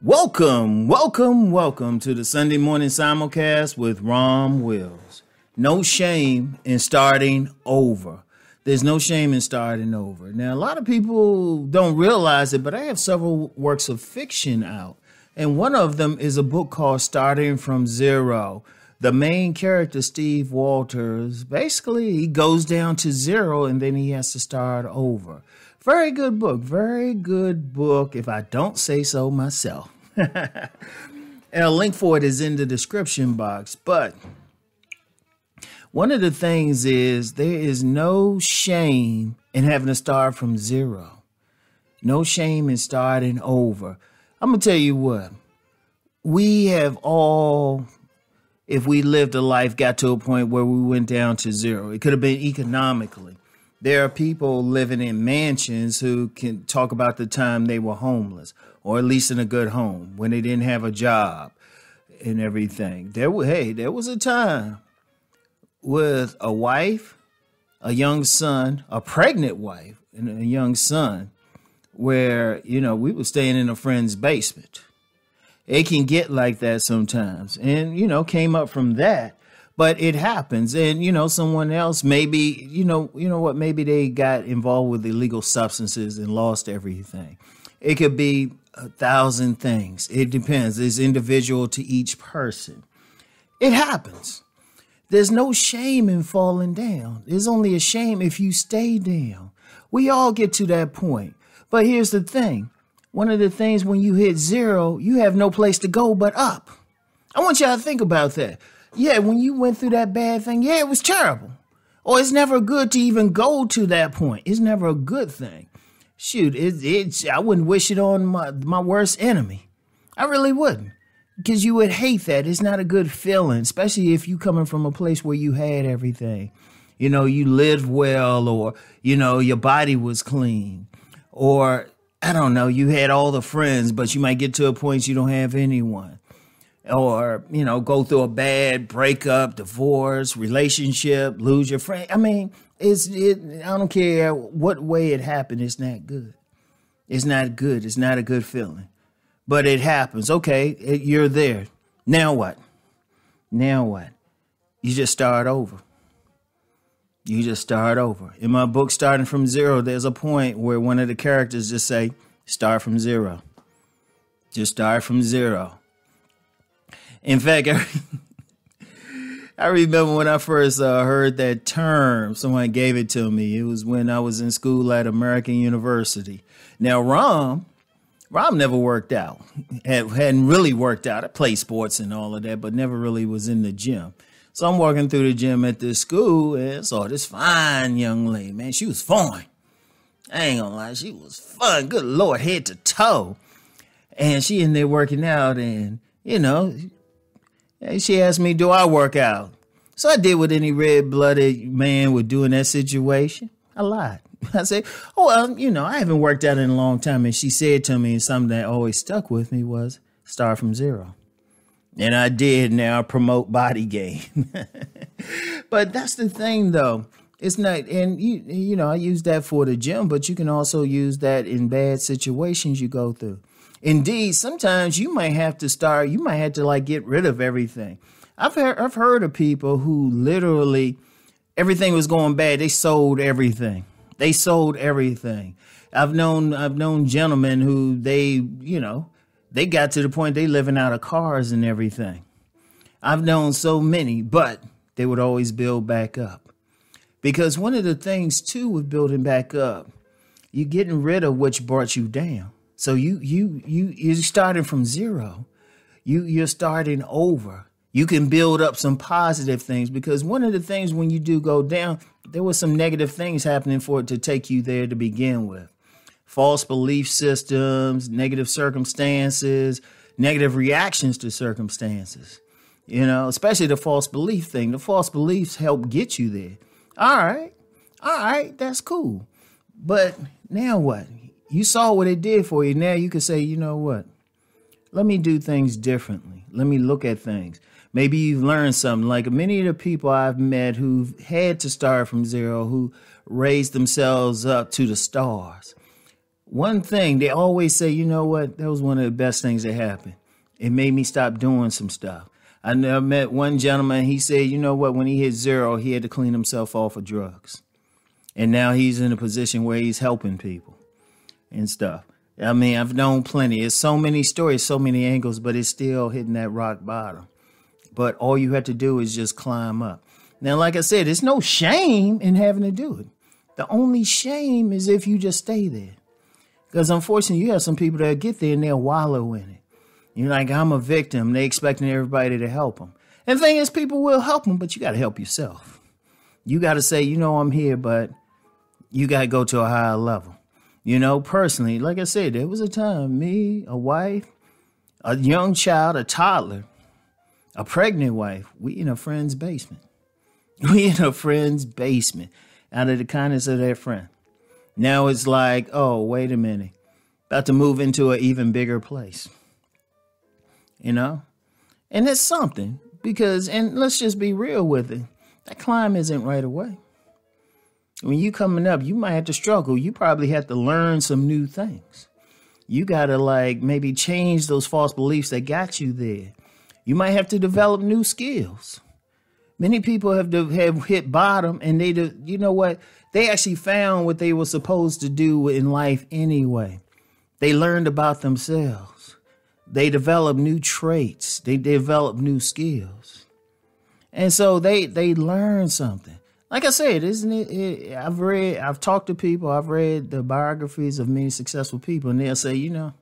Welcome to the Sunday morning simulcast with Rom Wills. No shame in starting over. There's no shame in starting over. Now, a lot of people don't realize it, but I have several works of fiction out. And one of them is a book called Starting from Zero. The main character, Steve Walters, basically he goes down to zero and then he has to start over. Very good book, if I don't say so myself. And a link for it is in the description box. But one of the things is there is no shame in having to start from zero. No shame in starting over. I'm going to tell you what. We have all, if we lived a life, got to a point where we went down to zero. It could have been economically. There are people living in mansions who can talk about the time they were homeless, or at least in a good home, when they didn't have a job and everything. There was a time with a wife, a young son, a pregnant wife, and a young son, where, we were staying in a friend's basement. It can get like that sometimes. And, came up from that. But it happens. And, someone else, maybe, maybe they got involved with illegal substances and lost everything. It could be 1,000 things. It depends. It's individual to each person. It happens. There's no shame in falling down. There's only a shame if you stay down. We all get to that point. But here's the thing. One of the things when you hit zero, you have no place to go but up. I want y'all to think about that. Yeah, when you went through that bad thing, yeah, it was terrible. Or it's never good to even go to that point. It's never a good thing. Shoot, I wouldn't wish it on my worst enemy. I really wouldn't. Because you would hate that. It's not a good feeling, especially if you coming from a place where you had everything. You lived well, or, your body was clean. Or, I don't know, you had all the friends, but you might get to a point you don't have anyone. Or, go through a bad breakup, divorce, relationship, lose your friend. I mean, I don't care what way it happened. It's not good. It's not good. It's not a good feeling. But it happens. Okay, you're there. Now what? You just start over. In my book, Starting from Zero, there's a point where one of the characters just say, start from zero. Just start from zero. In fact, I remember when I first heard that term, someone gave it to me. It was when I was in school at American University. Now, Rom never worked out. Hadn't really worked out. I played sports and all of that, but never really was in the gym. So I'm walking through the gym at this school and saw this fine young lady. Man, she was fine. I ain't gonna lie, she was fun. Good Lord, head to toe. And she in there working out and, she asked me, do I work out? So I did what any red-blooded man would do in that situation. I lied. I said, I haven't worked out in a long time. And she said to me, something that always stuck with me was, start from zero. And I did now promote body gain. But that's the thing, though. It's not, and I use that for the gym, but you can also use that in bad situations you go through. Indeed, sometimes you might have to get rid of everything. I've heard of people who literally, everything was going bad. They sold everything. I've known gentlemen who they got to the point they living out of cars and everything. I've known so many, but they would always build back up. Because one of the things too with building back up, you're getting rid of which brought you down. So you're starting from zero. You're starting over. You can build up some positive things, because one of the things when you do go down, there was some negative things happening for it to take you there to begin with. False belief systems, negative circumstances, negative reactions to circumstances. Especially the false belief thing. The false beliefs help get you there. All right, that's cool. But now what? You saw what it did for you. Now you can say, you know what? Let me do things differently. Let me look at things. Maybe you've learned something. Like many of the people I've met who've had to start from zero, who raised themselves up to the stars. one thing they always say, you know what? That was one of the best things that happened. It made me stop doing some stuff. I met one gentleman. He said, you know what? When he hit 0, he had to clean himself off of drugs. And now he's in a position where he's helping people and stuff. I mean, I've known plenty. It's so many stories, so many angles, but it's still hitting that rock bottom. But all you have to do is just climb up. Now, like I said, there's no shame in having to do it. The only shame is if you just stay there. Because unfortunately, you have some people that get there and they'll wallow in it. You're like, I'm a victim. They expecting everybody to help them. And the thing is, people will help them, but you got to help yourself. You got to say, you know, I'm here, but you got to go to a higher level. You know, personally, like I said, there was a time, me, a wife, a young child, a toddler, a pregnant wife, we in a friend's basement. We in a friend's basement out of the kindness of their friend. Now it's like, oh, wait a minute. About to move into an even bigger place. You know? And it's something because, and let's just be real with it, that climb isn't right away. When you coming up, you might have to struggle. You probably have to learn some new things. You got to like maybe change those false beliefs that got you there. You might have to develop new skills. Many people have hit bottom and you know what? They actually found what they were supposed to do in life anyway. They learned about themselves. They developed new traits. They developed new skills. And so they learned something. Like I said, isn't it? I've talked to people. I've read the biographies of many successful people, and they'll say, you know,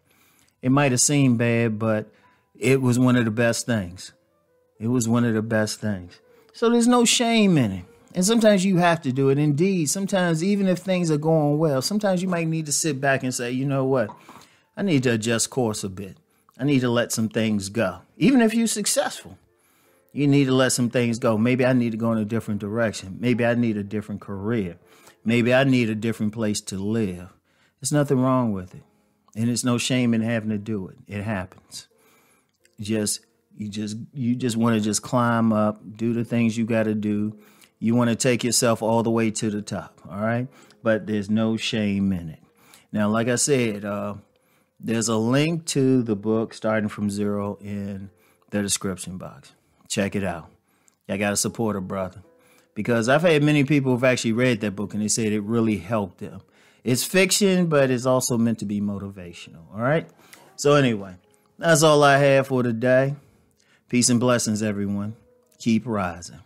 it might have seemed bad, but it was one of the best things. It was one of the best things. So there's no shame in it. And sometimes you have to do it. Indeed, sometimes even if things are going well, sometimes you might need to sit back and say, you know what? I need to adjust course a bit. I need to let some things go. Even if you're successful, you need to let some things go. Maybe I need to go in a different direction. Maybe I need a different career. Maybe I need a different place to live. There's nothing wrong with it. And there's no shame in having to do it. It happens. You just want to just climb up, do the things you got to do. You want to take yourself all the way to the top, all right? But there's no shame in it. Now, like I said, there's a link to the book Starting from Zero in the description box. Check it out. I got to support a brother. Because I've had many people who've actually read that book and they said it really helped them. It's fiction, but it's also meant to be motivational, all right? So anyway, that's all I have for today. Peace and blessings, everyone. Keep rising.